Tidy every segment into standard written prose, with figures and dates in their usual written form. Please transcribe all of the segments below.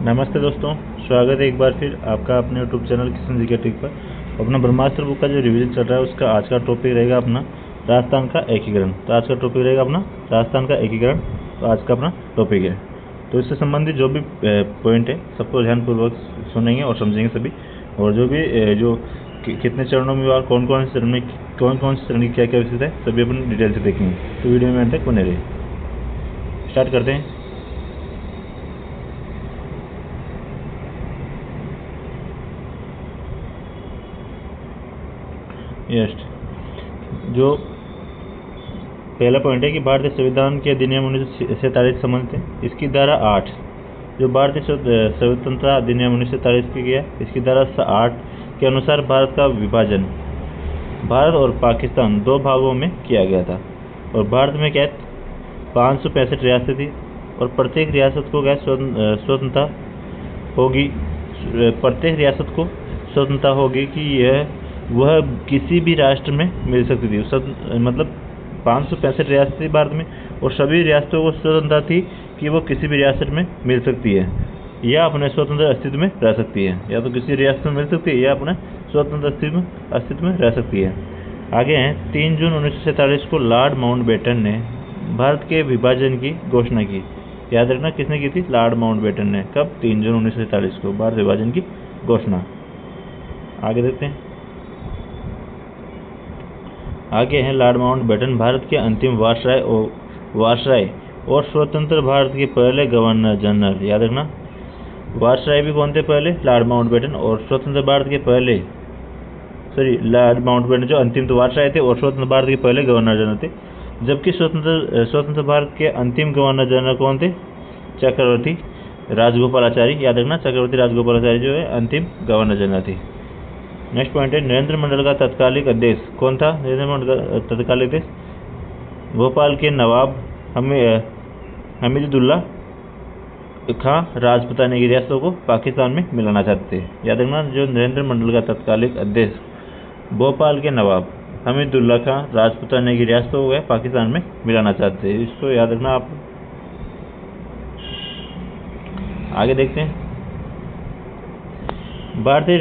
नमस्ते दोस्तों, स्वागत है एक बार फिर आपका अपने यूट्यूब चैनल किशन जी के ट्रिक पर। अपना ब्रह्मास्त्र बुक का जो रिवीजन चल रहा है उसका आज का टॉपिक रहेगा अपना राजस्थान का एकीकरण। तो आज का टॉपिक रहेगा अपना राजस्थान का एकीकरण। तो आज का अपना टॉपिक है, तो इससे संबंधित जो भी पॉइंट है सबको ध्यानपूर्वक सुनेंगे और समझेंगे सभी। और जो भी कितने चरणों में और कौन कौन से चरण में कौन कौन से चरण की क्या क्या विशेषता है सभी अपन डिटेल से देखेंगे। तो वीडियो में अंत तक बने रहिए। स्टार्ट करते हैं। यस, जो पहला पॉइंट है कि भारतीय संविधान के अधिनियम 1947 संबंधित है। इसकी धारा 8 जो भारतीय स्वतंत्रता अधिनियम 1947 की गया, इसकी धारा 8 के अनुसार भारत का विभाजन भारत और पाकिस्तान दो भागों में किया गया था। और भारत में क्या 565 रियासतें थी और प्रत्येक रियासत को क्या स्वतंत्रता होगी। प्रत्येक रियासत को स्वतंत्रता होगी कि वह किसी भी राष्ट्र में मिल सकती थी। मतलब 565 रियासतें भारत में और सभी रियासतों को स्वतंत्रता थी कि वो किसी भी रियासत में मिल सकती है या अपने स्वतंत्र अस्तित्व में रह सकती है। या तो किसी रियासत में मिल सकती है या अपने स्वतंत्र अस्तित्व में रह सकती है। आगे हैं 3 जून 1947 को लॉर्ड माउंटबेटन ने भारत के विभाजन की घोषणा की। याद रखना किसने की थी? लॉर्ड माउंटबेटन ने। कब? 3 जून 1947 को भारत विभाजन की घोषणा। आगे देखते हैं। आगे हैं लॉर्ड माउंटबेटन भारत के अंतिम वायसराय और स्वतंत्र भारत के पहले गवर्नर जनरल। याद रखना वायसराय भी कौन थे पहले? Lord Mountbatten. और स्वतंत्र भारत के पहले लॉर्ड माउंटबेटन जो अंतिम तो वायसराय थे और स्वतंत्र भारत के पहले गवर्नर जनरल थे। जबकि स्वतंत्र भारत के अंतिम गवर्नर जनरल कौन थे? चक्रवर्ती राजगोपालाचारी। याद रखना चक्रवर्ती राजगोपालाचारी जो है अंतिम गवर्नर जनरल थे। नेक्स्ट पॉइंट है नरेंद्र मंडल का तत्कालिक अध्यक्ष कौन था? नरेंद्र मंडल का तत्कालिक अध्यक्ष भोपाल के नवाब हमीदुल्ला खां राजपूताना की रियासतों को पाकिस्तान में मिलाना चाहते थे। याद रखना जो नरेंद्र मंडल का तत्कालिक अध्यक्ष भोपाल के नवाब हमीदुल्ला खां राजपूताना की रियासतों को पाकिस्तान में मिलाना चाहते थे। इसको याद रखना आप। आगे देखते हैं। भारतीय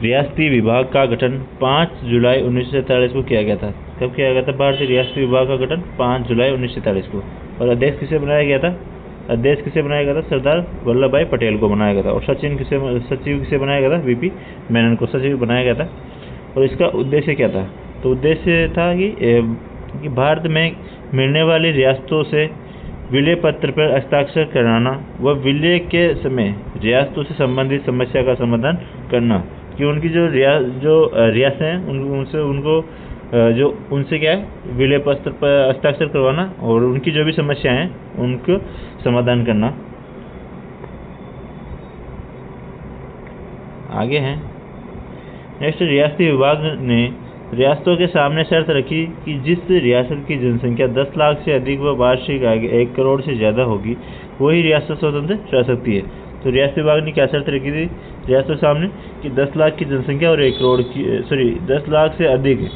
रियासती विभाग का गठन 5 जुलाई 1947 को किया गया था। कब किया गया था भारतीय रियासती विभाग का गठन? 5 जुलाई 1947 को। और अध्यक्ष किसे बनाया गया था? अध्यक्ष किसे बनाया गया था? सरदार वल्लभ भाई पटेल को बनाया गया था। और सचिव किसे बनाया गया था? वीपी मेनन को सचिव बनाया गया था। और इसका उद्देश्य क्या था? तो उद्देश्य था कि भारत में मिलने वाली रियासतों से विलय पत्र पर हस्ताक्षर कराना व विलय के समय रियासतों से संबंधित समस्या का समाधान करना। कि उनकी जो रियासतें हैं उनसे क्या है विलय पत्र पर हस्ताक्षर करवाना और उनकी जो भी समस्याएं हैं उनको समाधान करना। आगे हैं नेक्स्ट रियासती विभाग ने रियासतों के सामने शर्त रखी कि जिस रियासत की जनसंख्या 10 लाख से अधिक व वार्षिक आय 1 करोड़ से ज़्यादा होगी वही रियासत स्वतंत्र रह सकती है। तो रियासती विभाग ने क्या शर्त रखी थी रियासतों के सामने कि 10 लाख की जनसंख्या और 10 लाख से अधिक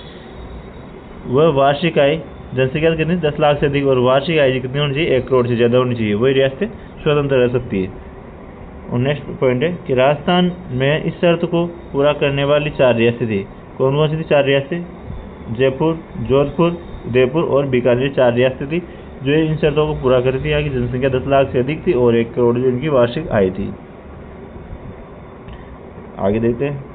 वह वार्षिक आय जनसंख्या कितनी 10 लाख से अधिक और वार्षिक आय कितनी होनी चाहिए 1 करोड़ से ज़्यादा होनी चाहिए। वही रियासतें स्वतंत्र रह सकती है। और नेक्स्ट पॉइंट है कि राजस्थान में इस शर्त को पूरा करने वाली 4 रियासतें थी। कौन कौन सी थी 4 रियासतें? जयपुर, जोधपुर, उदयपुर और बीकानेर 4 रियासतें थी जो इन शर्तों को पूरा करती थी। यहाँ की जनसंख्या 10 लाख से अधिक थी और 1 करोड़ जो इनकी वार्षिक आय थी। आगे देखते हैं।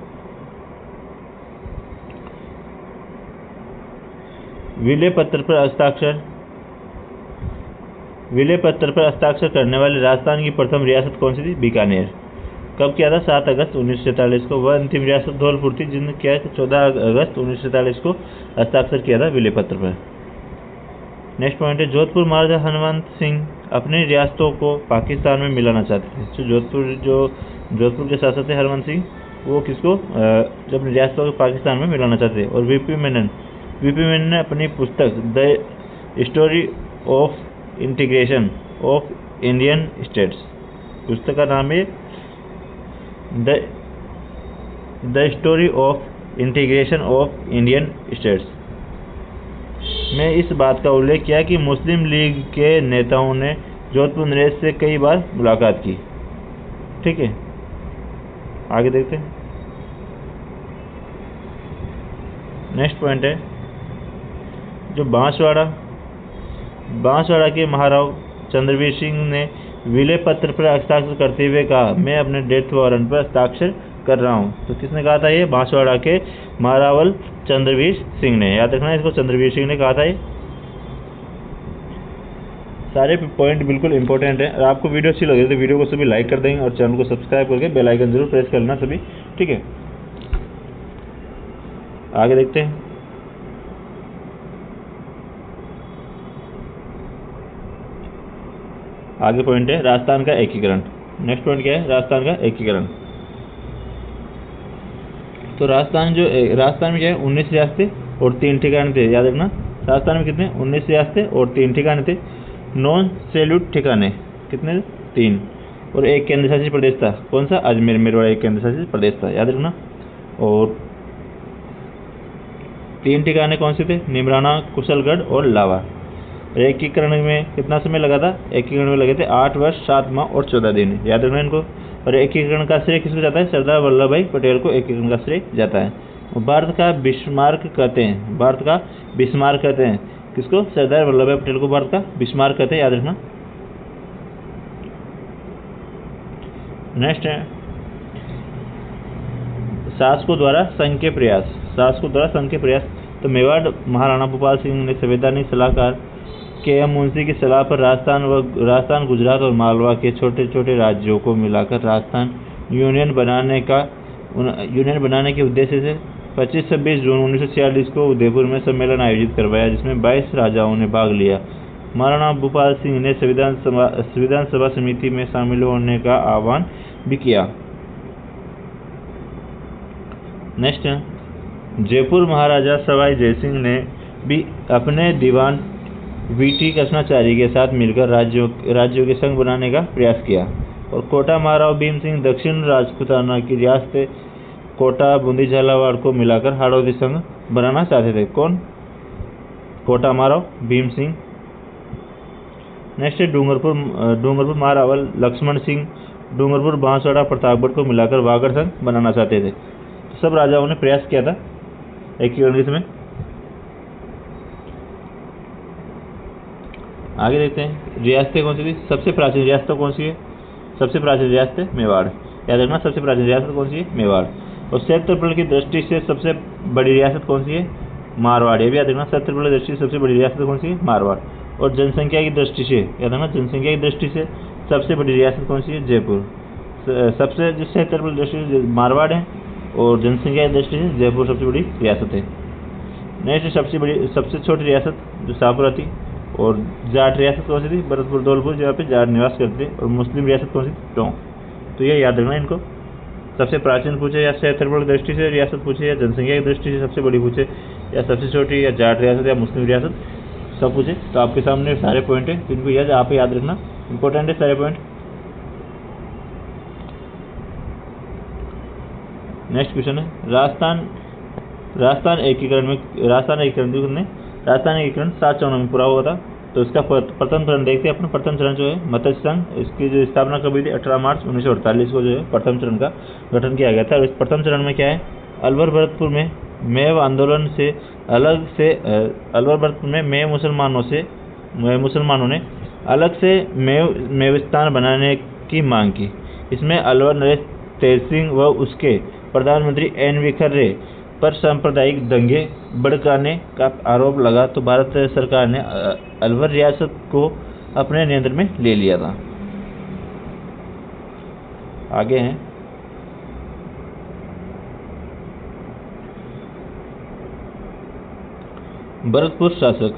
विलय पत्र पर हस्ताक्षर करने वाली राजस्थान की प्रथम रियासत कौन सी थी? बीकानेर। कब किया था? 7 अगस्त 1947 को। वह अंतिम रियासत धौलपुर थी जिसने क्या 14 अगस्त 1947 को हस्ताक्षर किया था विलय पत्र पर। नेक्स्ट पॉइंट है जोधपुर महाराजा हनुमंत सिंह अपनी रियासतों को पाकिस्तान में मिलाना चाहते थे। जोधपुर के शासक थे हनुमंत सिंह, वो किसको जब अपनी रियासतों को पाकिस्तान में मिलाना चाहते थे। और वीपी मेनन ने अपनी पुस्तक the story of integration of Indian states, पुस्तक का नाम है the story of integration of Indian states, में इस बात का उल्लेख किया कि मुस्लिम लीग के नेताओं ने जोधपुर नरेश से कई बार मुलाकात की। ठीक है, आगे देखते हैं। नेक्स्ट पॉइंट है जो बांसवाड़ा के महाराव चंद्रवीर सिंह ने विलय पत्र पर हस्ताक्षर करते हुए कहा, मैं अपने डेथ वारंट पर हस्ताक्षर कर रहा हूं। तो किसने कहा था? ये बांसवाड़ा के महारावल चंद्रवीर सिंह ने। याद रखना इसको, चंद्रवीर सिंह ने कहा था। ये सारे पॉइंट बिल्कुल इंपॉर्टेंट है। और आपको वीडियो अच्छी लगे तो वीडियो को सभी लाइक कर देंगे और चैनल को सब्सक्राइब करके बेल आइकन जरूर प्रेस कर लेना सभी। ठीक है, आगे देखते हैं। आगे पॉइंट है राजस्थान का एकीकरण। नेक्स्ट पॉइंट क्या है? राजस्थान का एकीकरण। तो राजस्थान में क्या है? 19 रियासतें और 3 ठिकाने थे। याद रखना, राजस्थान में कितने? 19 रियासतें और 3 ठिकाने थे। नॉन सैल्यूट ठिकाने कितने? 3। और एक केंद्र शासित प्रदेश था। कौन सा? अजमेर मेरवाड़ा एक केंद्र शासित प्रदेश था। याद रखना। और 3 ठिकाने कौन से थे? निमराना, कुशलगढ़ और लावा। एकीकरण में कितना समय लगा था? एकीकरण में लगे थे 8 वर्ष 7 माह और 14 दिन। याद रखना इनको। और एकीकरण का श्रेय किसको जाता है? सरदार वल्लभ भाई पटेल को एकीकरण का श्रेय जाता है। भारत का बिस्मार्क कहते हैं। भारत का बिस्मार्क कहते हैं किसको? सरदार वल्लभ भाई पटेल को भारत का बिस्मार्क कहते हैं। याद रखना। नेक्स्ट है शासकों द्वारा संघ के प्रयास। शासकों द्वारा संघ के प्रयास। तो मेवाड़ महाराणा भूपाल सिंह ने संवैधानिक सलाहकार के.एम. मुंशी की सलाह पर राजस्थान, गुजरात और मालवा के छोटे छोटे राज्यों को मिलाकर राजस्थान यूनियन बनाने के उद्देश्य से 25-26 जून 1946 को उदयपुर में सम्मेलन आयोजित करवाया, जिसमें 22 राजाओं ने भाग लिया। महाराणा भूपाल सिंह ने संविधान सभा समिति में शामिल होने का आह्वान भी किया। नेक्स्ट है जयपुर महाराजा सवाई जयसिंह ने भी अपने दीवान वीटी कृष्णाचार्य के साथ मिलकर राज्यों के संघ बनाने का प्रयास किया। और कोटा महाराव भीम सिंह दक्षिण राजपूताना की रियासतें कोटा, बूंदी, झालावाड़ को मिलाकर हाड़ौती संघ बनाना चाहते थे। कौन? कोटा महाराव भीम सिंह। नेक्स्ट है डूंगरपुर महारावल लक्ष्मण सिंह डूंगरपुर, बांसवाड़ा, प्रतापगढ़ को मिलाकर वागड़ संघ बनाना चाहते थे। तो सब राजाओं ने प्रयास किया था एकीकरण के समय। आगे देखते हैं रियासतें कौन सी थी। सबसे प्राचीन रियासत कौन सी है? सबसे प्राचीन रियासत है मेवाड़। याद रखना, सबसे प्राचीन रियासत कौन सी है? मेवाड़। और क्षेत्रफल की दृष्टि से सबसे बड़ी रियासत कौन सी है? मारवाड़। ये भी याद रखना, क्षेत्रफल की दृष्टि से सबसे बड़ी रियासत कौन सी है? मारवाड़। और जनसंख्या की दृष्टि से याद रखना, जनसंख्या की दृष्टि से सबसे बड़ी रियासत कौन सी है? जयपुर। सबसे जो क्षेत्रफल की दृष्टि से मारवाड़ है और जनसंख्या की दृष्टि से जयपुर सबसे बड़ी रियासत है। नेक्स्ट सबसे छोटी रियासत जो शाहपुरा थी। और जाट रियासत कौन सी थी? भरतपुर, धौलपुर, जहाँ पे जाट निवास करते थे। और मुस्लिम रियासत कौन सी? टोंक। तो ये याद रखना इनको। सबसे प्राचीन पूछे या क्षेत्रफल की दृष्टि से रियासत पूछे या जनसंख्या की दृष्टि से सबसे बड़ी पूछे या सबसे छोटी या जाट रियासत या मुस्लिम रियासत सब पूछे तो आपके सामने सारे पॉइंट है, इनको आप याद रखना। इंपॉर्टेंट है सारे पॉइंट। नेक्स्ट क्वेश्चन है राजस्थान एकीकरण 7 चरणों में पूरा हुआ था। तो इसका प्रथम चरण देखते हैं। अपना प्रथम चरण जो है मत्स्य संघ, इसकी जो स्थापना कब हुई थी? 18 मार्च 1948 को जो है प्रथम चरण का गठन किया गया था। और इस प्रथम चरण में क्या है? अलवर भरतपुर में मेव आंदोलन से अलवर भरतपुर में मेव मुसलमानों ने अलग से मेविस्तान बनाने की मांग की। इसमें अलवर नरेश तेज सिंह व उसके प्रधानमंत्री एन.वी. खर्रे पर सांप्रदायिक दंगे भड़काने का आरोप लगा। तो भारत सरकार ने अलवर रियासत को अपने नियंत्रण में ले लिया था। आगे हैं भरतपुर शासक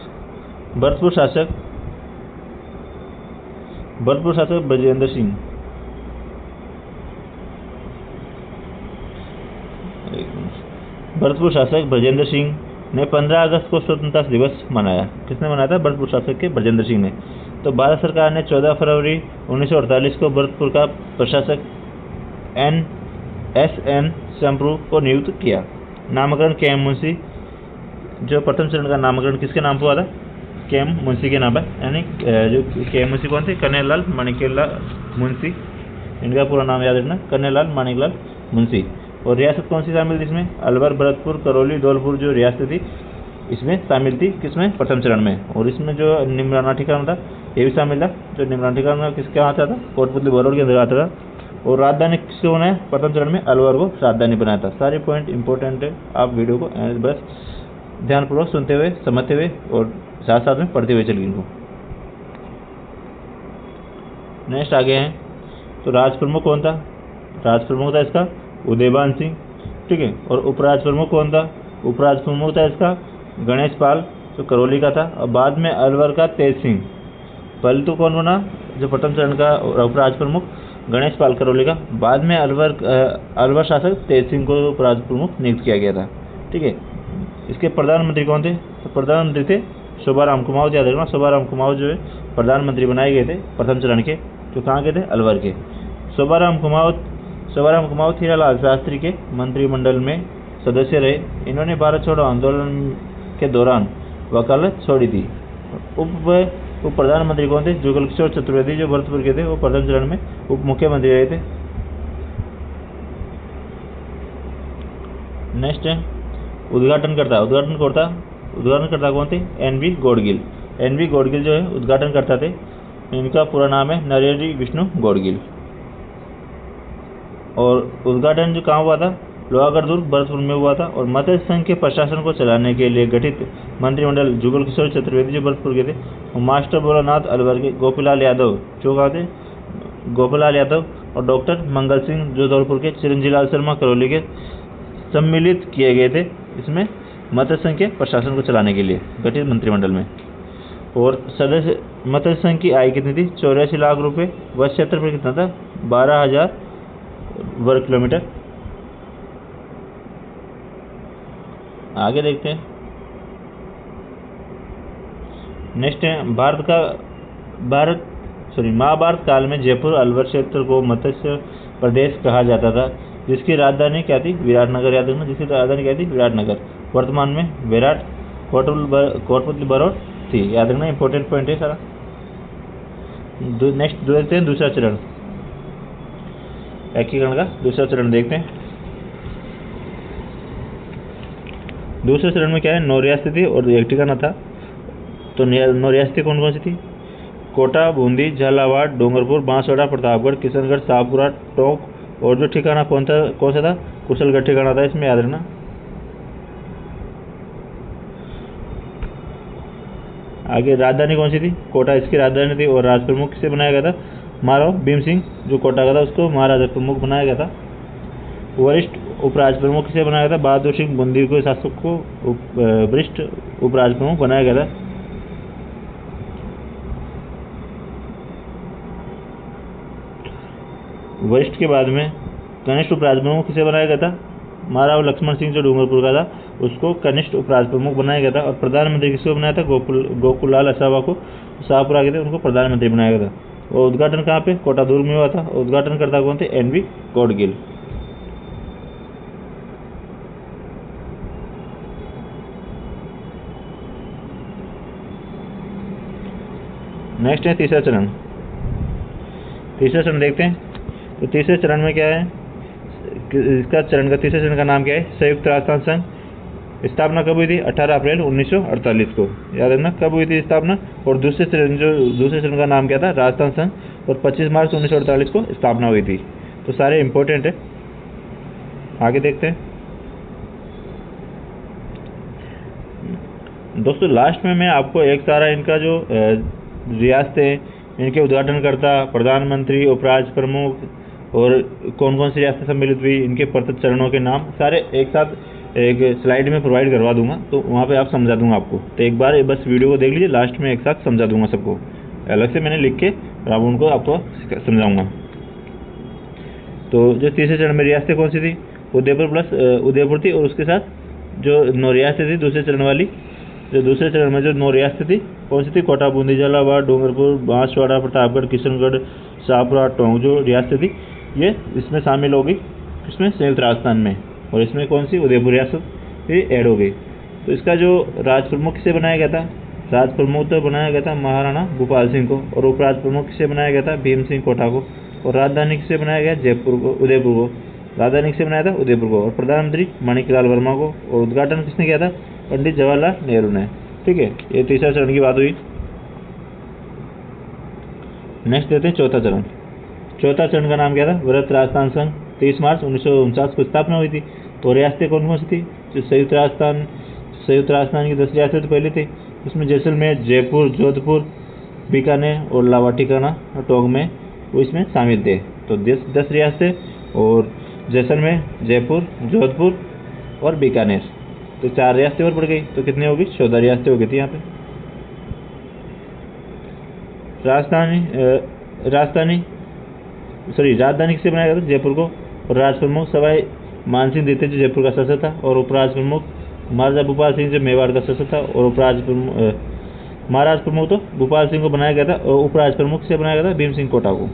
ब्रजेंद्र सिंह। भरतपुर शासक ब्रजेंद्र सिंह ने 15 अगस्त को स्वतंत्रता दिवस मनाया। किसने मनाया था? भरतपुर शासक के ब्रजेंद्र सिंह ने। तो भारत सरकार ने 14 फरवरी 1948 को भरतपुर का प्रशासक एस.एन. शंप्रू को नियुक्त किया। नामकरण के.एम. मुंशी। जो प्रथम चरण का नामकरण किसके नाम पर हुआ था? केएम मुंशी के नाम पर, यानी जो केएम मुंशी कौन थे, कन्हैयालाल माणिक्यलाल मुंशी, इनका पूरा नाम याद रखना, कन्हैयालाल माणिक्यलाल मुंशी। और रियासत कौन सी शामिल थी इसमें, अलवर, भरतपुर, करौली, धौलपुर जो रियासत थी इसमें शामिल थी, किसमें, प्रथम चरण में। और इसमें जो निम्राना ठिकाना था ये भी शामिल था। जो निम्राना ठिकाना किसके आता था, कोटपुतली बरौर के अंदर आता था। और राजधानी किसको बनाया, प्रथम चरण में अलवर को राजधानी बनाया था। सारे पॉइंट इंपॉर्टेंट है, आप वीडियो को बस ध्यानपूर्वक सुनते हुए, समझते हुए और साथ साथ में पढ़ते हुए चलिए इनको। नेक्स्ट आगे हैं, तो राज प्रमुख कौन था, राज प्रमुख था इसका उदयभान सिंह, ठीक है। और उपराज प्रमुख कौन था, उपराज प्रमुख था इसका गणेश पाल जो करौली का था। और बाद में अलवर का तेज सिंह। पहले तो कौन बना, जो प्रथम चरण का उपराज प्रमुख गणेश पाल करौली का, बाद में अलवर शासक तेज सिंह को उपराज प्रमुख नियुक्त किया गया था, ठीक है। इसके प्रधानमंत्री कौन थे, तो प्रधानमंत्री थे शोभाराम कुमावत, याद रखना शोभाराम कुमावत जो है प्रधानमंत्री बनाए गए थे प्रथम चरण के, जो कहाँ के थे, अलवर के। शोभाराम कुमावत हीरालाल शास्त्री के मंत्रिमंडल में सदस्य रहे। इन्होंने भारत छोड़ो आंदोलन के दौरान वकालत छोड़ी थी। उप प्रधानमंत्री कौन थे, जुगल किशोर चतुर्वेदी जो भरतपुर के थे, वो प्रथम चरण में उप मुख्यमंत्री रहे थे। नेक्स्ट है उद्घाटनकर्ता कौन थे, एन.वी. गौडगिल। एन.वी. गौडगिल जो है उद्घाटनकर्ता थे। इनका पूरा नाम है नरहरि विष्णु गौडगिल। और उद्घाटन जो कहाँ हुआ था, लोहागढ़ दुर्ग भरतपुर में हुआ था। और मत्स्य संघ के प्रशासन को चलाने के लिए गठित मंत्रिमंडल जुगल किशोर चतुर्वेदी जो भरतपुर के थे, और मास्टर भोलानाथ अलवर के, गोपीलाल यादव जो कहाँ थे, गोपालाल यादव, और डॉक्टर मंगल सिंह जो धौलपुर के, चिरंजीलाल शर्मा करौली के सम्मिलित किए गए थे इसमें मत्स्य संघ के प्रशासन को चलाने के लिए गठित मंत्रिमंडल में। और सदस्य मत्स्य संघ की आय कितनी थी, 84 लाख रुपए। व क्षेत्रफल कितना था, 12,000 वर्ग किलोमीटर। आगे देखते हैं। नेक्स्ट है महाभारत काल में जयपुर अलवर क्षेत्र को मत्स्य प्रदेश कहा जाता था, जिसकी राजधानी क्या थी, विराटनगर। याद रखना, जिसकी राजधानी क्या थी, विराटनगर। वर्तमान में विराट कोटपुतली बरौर थी। याद रखना, इंपॉर्टेंट पॉइंट है सारा। नेक्स्ट देखते हैं दूसरा चरण, एकीकरण का दूसरा चरण देखते हैं। दूसरे चरण में क्या है, 9 रियासतें थी और एक ठिकाना था। तो 9 रियासतें कौन कौन सी थी, कोटा, बूंदी, झालावाड़, डूंगरपुर, बांसवाड़ा, प्रतापगढ़, किशनगढ़, शाहपुरा, टोंक। और जो ठिकाना कौन सा था, कुशलगढ़ ठिकाना था इसमें, याद रखना। आगे राजधानी कौन सी थी, कोटा इसकी राजधानी थी। और राज प्रमुख किसे बनाया गया था, महाराव भीम सिंह जो कोटा का था उसको महाराजा प्रमुख बनाया गया था। वरिष्ठ उपराज प्रमुख किसे बनाया गया था, बहादुर सिंह बूंदी को शासक को वरिष्ठ उपराज प्रमुख बनाया गया था। वरिष्ठ के बाद में कनिष्ठ उपराज प्रमुख किसे बनाया गया था, महाराव लक्ष्मण सिंह जो डूंगरपुर का था उसको कनिष्ठ उपराज प्रमुख बनाया गया था। और प्रधानमंत्री किसको बनाया था, गोकुललाल असावा को, शाहपुरा के थे उनको प्रधानमंत्री बनाया गया था। और उद्घाटन कहाँ पे, कोटा दुर्ग में हुआ था। उद्घाटनकर्ता कौन थे, एन.वी. गौडगिल। नेक्स्ट है तीसरा चरण। तीसरा चरण देखते हैं। तो तीसरे चरण में क्या है, इसका तीसरे चरण का नाम क्या है, संयुक्त राष्ट्र संघ। स्थापना कब हुई थी, 18 अप्रैल 1948 को। याद रखना कब हुई थी स्थापना। और दूसरे चरण का नाम क्या था, राजस्थान संघ। और 25 मार्च 1948 को स्थापना हुई थी। तो सारे इंपॉर्टेंट है, आगे देखते हैं। दोस्तों लास्ट में मैं आपको एक सारा इनका जो रियासतें, इनके उद्घाटनकर्ता, प्रधानमंत्री, उपराज प्रमुख और कौन कौन सी रियासतें सम्मिलित हुई, इनके प्रत्येक चरणों के नाम सारे एक साथ एक स्लाइड में प्रोवाइड करवा दूंगा, तो वहाँ पे आप समझा दूंगा आपको। तो एक बार बस वीडियो को देख लीजिए, लास्ट में एक साथ समझा दूंगा सबको। अलग से मैंने लिख के और आप उनको आपको समझाऊंगा। तो जो तीसरे चरण में रियासतें कौन सी थी, उदयपुर थी। और उसके साथ जो 9 रियासतें थी दूसरे चरण वाली, जो दूसरे चरण में जो 9 रियासतें थी कौन सी थी, कोटा, बूंदी, झालावाड़, डूंगरपुर, बांसवाड़ा, प्रतापगढ़, किशनगढ़, शाहपुरा, टोंक जो रियासतें थी ये इसमें शामिल हो गई, इसमें संयुक्त राजस्थान में। और इसमें कौन सी, उदयपुर रियासत ये ऐड हो गई। तो इसका जो राज प्रमुख किसे बनाया गया था, राज प्रमुख तो बनाया गया था महाराणा भूपाल सिंह को, और उपराज प्रमुख से बनाया गया था भीम सिंह कोटा को, और राजधानी से बनाया गया जयपुर को, उदयपुर को। राजधानी से बनाया था उदयपुर को, और प्रधानमंत्री माणिकलाल वर्मा को, और उद्घाटन किसने किया था? पंडित जवाहरलाल नेहरू ने। ठीक है, ये तीसरा चरण की बात हुई। नेक्स्ट देते हैं चौथा चरण। चौथा चरण का नाम क्या था? वृहत राजस्थान संघ। 30 मार्च 1949 को स्थापना हुई थी। और रियासतें कौन कौन सी थी? जो संयुक्त राजस्थान की 10 रियासतें तो पहले थी, उसमें जैसलमेर, जयपुर, जोधपुर, बीकानेर और लावा ठिकाना टोंक में वो इसमें शामिल थे। तो 10 रियासतें, और जैसलमेर, जयपुर, जोधपुर और बीकानेर, तो 4 रियासतें और बढ़ गई, तो कितनी होगी? 14 रियासतें हो गई थी यहाँ पे। राजधानी किसे बनाया गया था? जयपुर को। और राज प्रमुख सवाई मानसिंह द्वितीय जो जयपुर का शासक था, और उपराज प्रमुख महाराजा भूपाल सिंह जो मेवाड़ का शासक था, और महाराज प्रमुख तो भूपाल सिंह को बनाया गया था, और उपराज प्रमुख से बनाया गया था भीम सिंह कोटा को।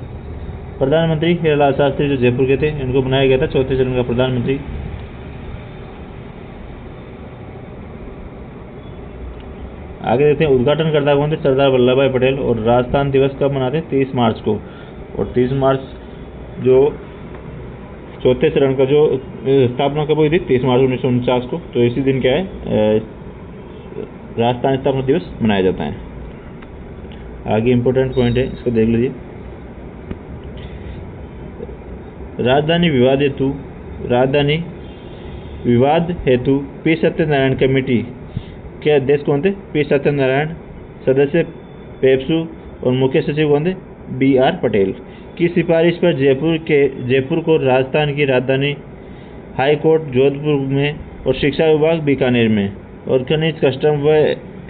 प्रधानमंत्री हीरालाल शास्त्री जो जयपुर के थे, इनको बनाया गया था चौथे चरण का प्रधानमंत्री। आगे देखते हैं उद्घाटनकर्ता कौन थे? सरदार वल्लभ भाई पटेल। और राजस्थान दिवस कब मनाते हैं? 30 मार्च को। और 30 मार्च जो चौथे चरण का जो स्थापना कब हुई थी? 30 मार्च 1949 को। तो इसी दिन क्या है, राजस्थान स्थापना दिवस मनाया जाता है। आगे इंपॉर्टेंट पॉइंट है, इसको देख लीजिए। राजधानी विवाद हेतु पी सत्यनारायण कमेटी के अध्यक्ष कौन थे? पी सत्यनारायण। सदस्य पेप्सू, और मुख्य सचिव कौन थे? BR पटेल की सिफारिश पर जयपुर को राजस्थान की राजधानी, हाई कोर्ट जोधपुर में, और शिक्षा विभाग बीकानेर में, और खनिज, कस्टम व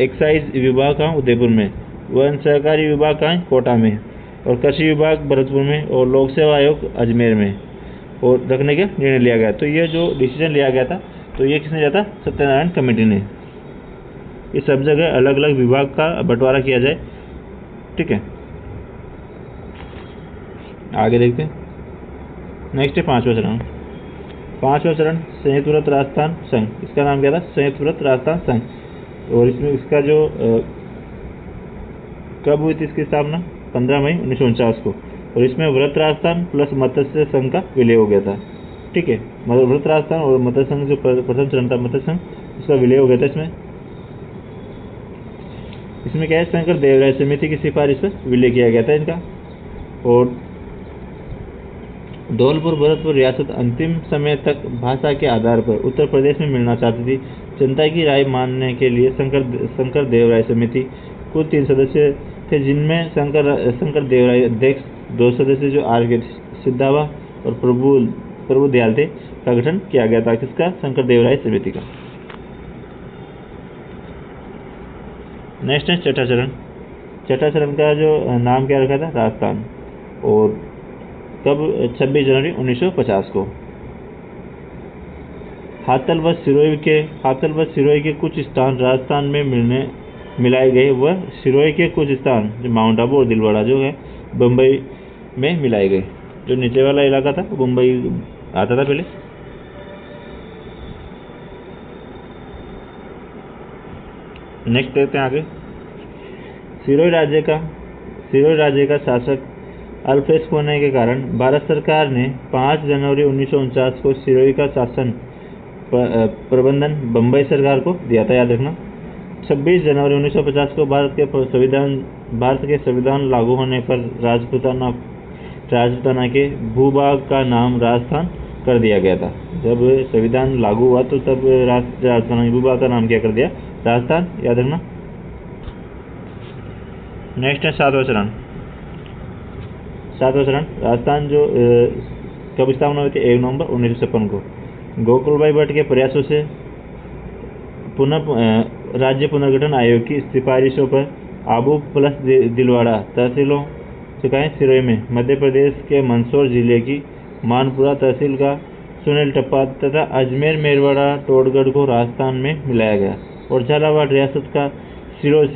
एक्साइज विभाग कहाँ? उदयपुर में, वन सहकारी विभाग कहाँ? कोटा में, और कृषि विभाग भरतपुर में, और लोक सेवा आयोग अजमेर में और रखने का निर्णय लिया गया। तो ये जो डिसीजन लिया गया था, तो ये किसने लिया था? सत्यनारायण कमेटी ने। ये सब जगह अलग अलग विभाग का बंटवारा किया जाए। ठीक है, आगे देखते हैं। नेक्स्ट है पांचवा चरण। पांचवा चरण संयुक्त वृहत राजस्थान संघ। इसका नाम क्या था? संयुक्त वृहत राजस्थान संघ। और इसमें इसका जो कब हुई थी इसकी स्थापना? 15 मई 1949 को। और इसमें वृहत राजस्थान प्लस मत्स्य संघ का विलय हो गया था। ठीक है, मतलब वृहत राजस्थान और मत्स्य संघ जो प्रथम चरण था मत्स्य संघ, उसका विलय हो गया था। इसमें क्या है? शंकर देवराय समिति की सिफारिश पर विलय किया गया था इनका। और धौलपुर भरतपुर रियासत अंतिम समय तक भाषा के आधार पर उत्तर प्रदेश में मिलना चाहती थी। जनता की राय मानने के लिए शंकर देवराय समिति कुल 3 सदस्य थे, जिनमें शंकर देवराय अध्यक्ष, 2 सदस्य जो RK सिद्धावा और प्रभु दयाल थे, का गठन किया गया था। किसका? शंकर देवराय समिति का। नेक्स्ट है छठा चरण। छठा चरण का जो नाम क्या रखा था? राजस्थान। और कब? 26 जनवरी 1950 को। हाथल व सिरोही के कुछ स्थान राजस्थान में मिलाए गए, व सिरोही के कुछ स्थान जो माउंट आबू और दिलवाड़ा जो है बम्बई में मिलाए गए। जो नीचे वाला इलाका था वो मुंबई आता था पहले। नेक्स्ट देखते हैं आगे। सिरोही राज्य का शासक अल्फ्रेंस होने के कारण भारत सरकार ने 5 जनवरी 1949 को सिरोही का शासन प्रबंधन बम्बई सरकार को दिया था, याद रखना। 26 जनवरी 1950 को भारत के संविधान लागू होने पर राजपूताना के भूभाग का नाम राजस्थान कर दिया गया था। जब संविधान लागू हुआ तो तब राजस्थान के भूभाग का नाम क्या कर दिया? राजस्थान, याद रखना। नेक्स्ट है सातवां चरण। राजस्थान जो कब स्थापना हुई थी? 1 नवंबर 1956 को। गोकुल भाई भट्ट के प्रयासों से राज्य पुनर्गठन आयोग की सिफारिशों पर आबू प्लस दिलवाड़ा तहसीलों चुकाए सिरोही में मध्य प्रदेश के मंदसौर जिले की मानपुरा तहसील का सुनील टप्पा तथा अजमेर मेरवाड़ा टोडगढ़ को राजस्थान में मिलाया गया। और झालावाड़ रियासत का सिरोही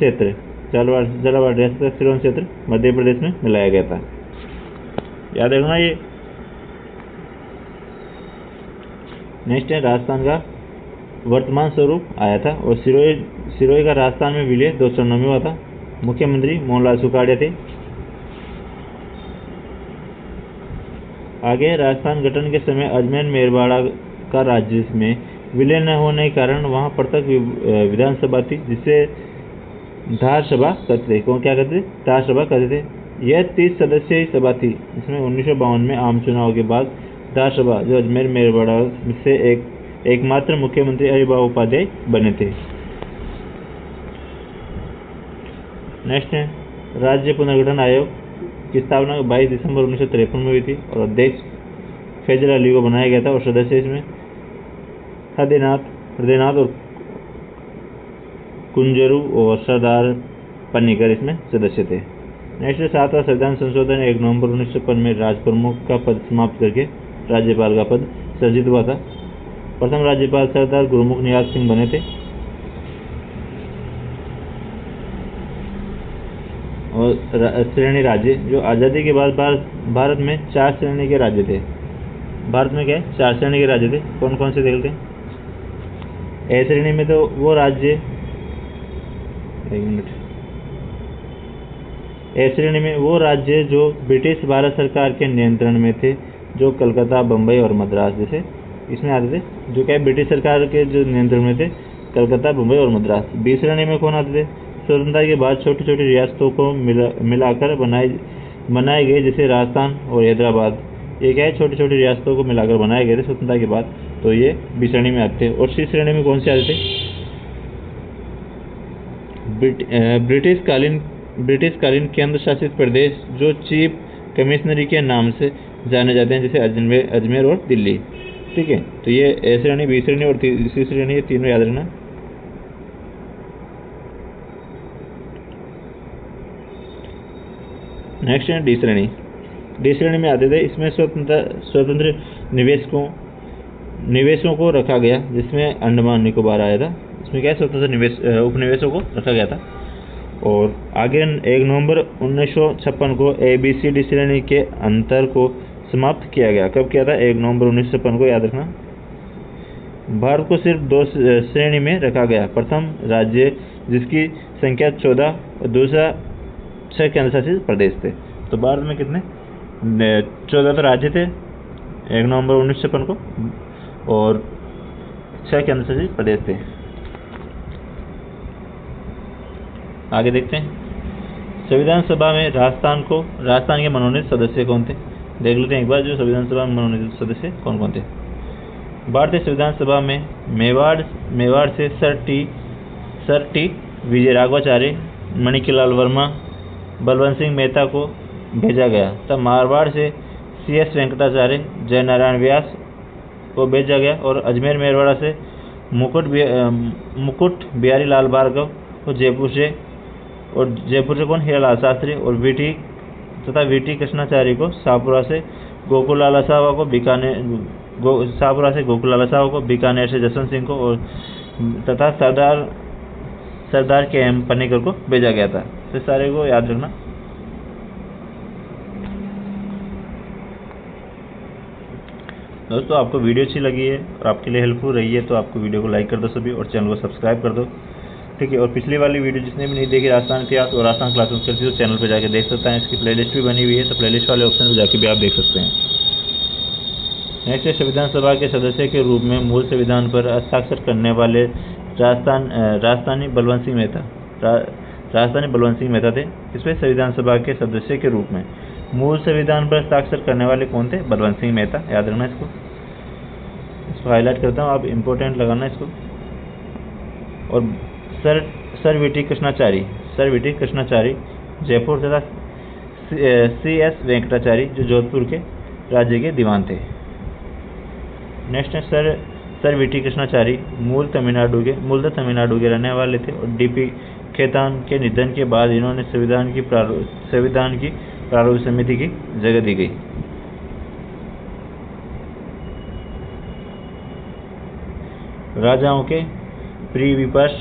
क्षेत्र मध्य प्रदेश में मिलाया गया था, याद रखना ये। नेक्स्ट है राजस्थान का वर्तमान स्वरूप आया था। और सिरोही का राजस्थान में विलय 299वां था। मुख्यमंत्री मोहनलाल सुखाड़िया थे। आगे राजस्थान गठन के समय अजमेर मेरवाड़ा का राज्य में विलय न होने के कारण वहाँ पृथक विधानसभा थी, जिसे धार सभा कहते थे। कौन क्या कहते थे? धार सभा कहते थे। यह 30 सदस्यीय सभा थी। इसमें 1952 में आम चुनाव के बाद धार सभा जो अजमेर मेरवाड़ा से एकमात्र मुख्यमंत्री हरिबाबू उपाध्याय बने थे। नेक्स्ट है राज्य पुनर्गठन आयोग की स्थापना 22 दिसंबर 1953 में हुई थी और अध्यक्ष फैजल अली को बनाया गया था और सदस्य इसमें हृदयनाथ और कुंजरू और सरदार पन्नीकर इसमें सदस्य थे। नेक्स्ट 7वां संविधान संशोधन 1 नवंबर 1955 में राज प्रमुख का पद समाप्त करके राज्यपाल का पद सृजित हुआ था। प्रथम राज्यपाल सरदार गुरुमुख निहाल सिंह बने थे। और श्रेणी राज्य जो आज़ादी के बाद भारत में 4 श्रेणी के राज्य थे। भारत में क्या है? 4 श्रेणी के राज्य थे। कौन कौन से देखते हैं? ए श्रेणी में तो वो राज्य, एक मिनट, ए श्रेणी में वो राज्य जो ब्रिटिश भारत सरकार के नियंत्रण में थे, जो कलकत्ता, बम्बई और मद्रास जैसे इसमें आते थे। जो क्या ब्रिटिश सरकार के जो नियंत्रण में थे, कलकत्ता, बम्बई और मद्रास। बी श्रेणी में कौन आते थे? स्वतंत्रता के बाद छोटी छोटी रियासतों को मिलाकर बनाए गए, जैसे राजस्थान और हैदराबाद। ये क्या है? छोटी छोटी रियासतों को मिलाकर बनाए गए थे स्वतंत्रता के बाद, तो ये बी श्रेणी में आते थे। और सी श्रेणी में कौन से आते थे? ब्रिटिशकालीन केंद्र शासित प्रदेश जो चीफ कमिश्नरी के नाम से जाने जाते हैं, जैसे अजमेर और दिल्ली। ठीक है, तो ये ए श्रेणी, बी श्रेणी और सी श्रेणी, ये तीनों याद रखना। नेक्स्ट है डी श्रेणी। डी श्रेणी में आते थे, इसमें स्वतंत्र निवेशों को रखा गया, जिसमें अंडमान निकोबार आया था। इसमें क्या है? स्वतंत्र उपनिवेशों को रखा गया था। और आगे 1 नवंबर 1956 को ABCD श्रेणी के अंतर को समाप्त किया गया। कब किया था? 1 नवंबर 1956 को, याद रखना। भारत को सिर्फ 2 श्रेणी में रखा गया। प्रथम राज्य जिसकी संख्या 14 और दूसरा 6 केंद्र शासित प्रदेश थे। तो भारत में कितने? 14 तो राज्य थे 1 नवंबर 1956 को, और 6 केंद्र शासित प्रदेश थे। आगे देखते हैं संविधान सभा में राजस्थान के मनोनीत सदस्य कौन थे? देख लेते हैं एक बार, जो संविधान सभा में मनोनीत सदस्य कौन कौन थे। भारतीय संविधान सभा में मेवाड़ से सर टी विजयराघवाचार्य, मणिलाल वर्मा, बलवंत सिंह मेहता को भेजा गया। तब मारवाड़ से CS वेंकटाचार्य, जयनारायण व्यास को भेजा गया। और अजमेर मेरवाड़ा से मुकुट बिहारी लाल भार्गव को जयपुर से कौन? हीरालाल शास्त्री। और VT कृष्णाचार्य को शाहपुरा से, गोकुललाल असावा को बीकानेर से जसवंत सिंह को, और तथा सरदार KM पन्नीकर को भेजा गया था। तो सारे को याद रखना। दोस्तों, आपको वीडियो अच्छी लगी है और आपके लिए हेल्पफुल रही है, तो आपको वीडियो को लाइक कर दो सभी, और चैनल को सब्सक्राइब कर दो। ठीक है, और पिछली वाली वीडियो जिसने भी नहीं देखी राजस्थान इतिहास और राजस्थान क्लासेस करती है, तो चैनल पर जाकर देख सकता है। इसकी प्लेलिस्ट भी बनी हुई है, तो प्लेलिस्ट वाले ऑप्शन पर जाकर भी आप देख सकते हैं। नेक्स्ट, संविधान सभा के सदस्य के रूप में मूल संविधान पर हस्ताक्षर करने वाले राजस्थानी बलवंत सिंह मेहता थे। इसमें संविधान सभा के सदस्य के रूप में मूल संविधान पर हस्ताक्षर करने वाले कौन थे? बलवंत सिंह मेहता। याद रखना इसको हाईलाइट करता हूँ, आप इम्पोर्टेंट लगाना इसको। और सर VT कृष्णाचारी जयपुर तथा CS वेंकटाचार्य जो जोधपुर के राज्य के दीवान थे। नेक्स्ट है सर VT कृष्णाचारी मूलतः तमिलनाडु के रहने वाले थे। और DP खेतान के निधन के बाद इन्होंने संविधान की प्रारूप समिति की जगह दी गई। राजाओं के प्रिय विपक्ष।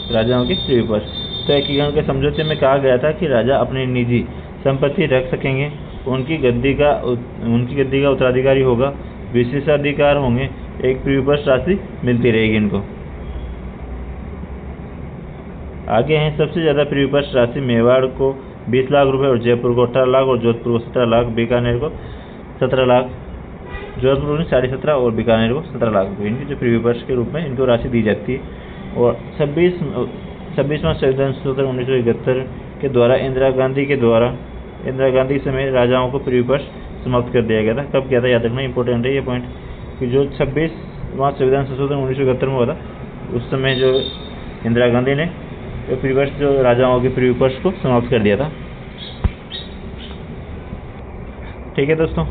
तो एकीकरण के समझौते में कहा गया था कि राजा अपनी निजी संपत्ति रख सकेंगे, उनकी गद्दी का उत्तराधिकारी होगा, विशेषाधिकार होंगे, एक प्रिय विपक्ष राशि मिलती रहेगी इनको। आगे हैं सबसे ज़्यादा प्रीविपर्स राशि मेवाड़ को 20 लाख रुपए और जयपुर को 18 लाख और जोधपुर को 17 लाख, बीकानेर को 17 लाख, जोधपुर में 17.5 और बीकानेर को 17 लाख रुपये इनकी जो प्रीविपर्स के रूप में इनको राशि दी जाती है। और 26वां संविधान संशोधन 1971 के द्वारा इंदिरा गांधी के समय राजाओं को प्रीविपर्स समाप्त कर दिया गया था। कब किया था याद रखना, इंपॉर्टेंट है ये पॉइंट कि जो 26वां संविधान संशोधन 1971 में हुआ था उस समय जो इंदिरा गांधी ने प्रीविपर्स जो राजाओं के प्रीविपर्स को समाप्त कर दिया था। ठीक है दोस्तों।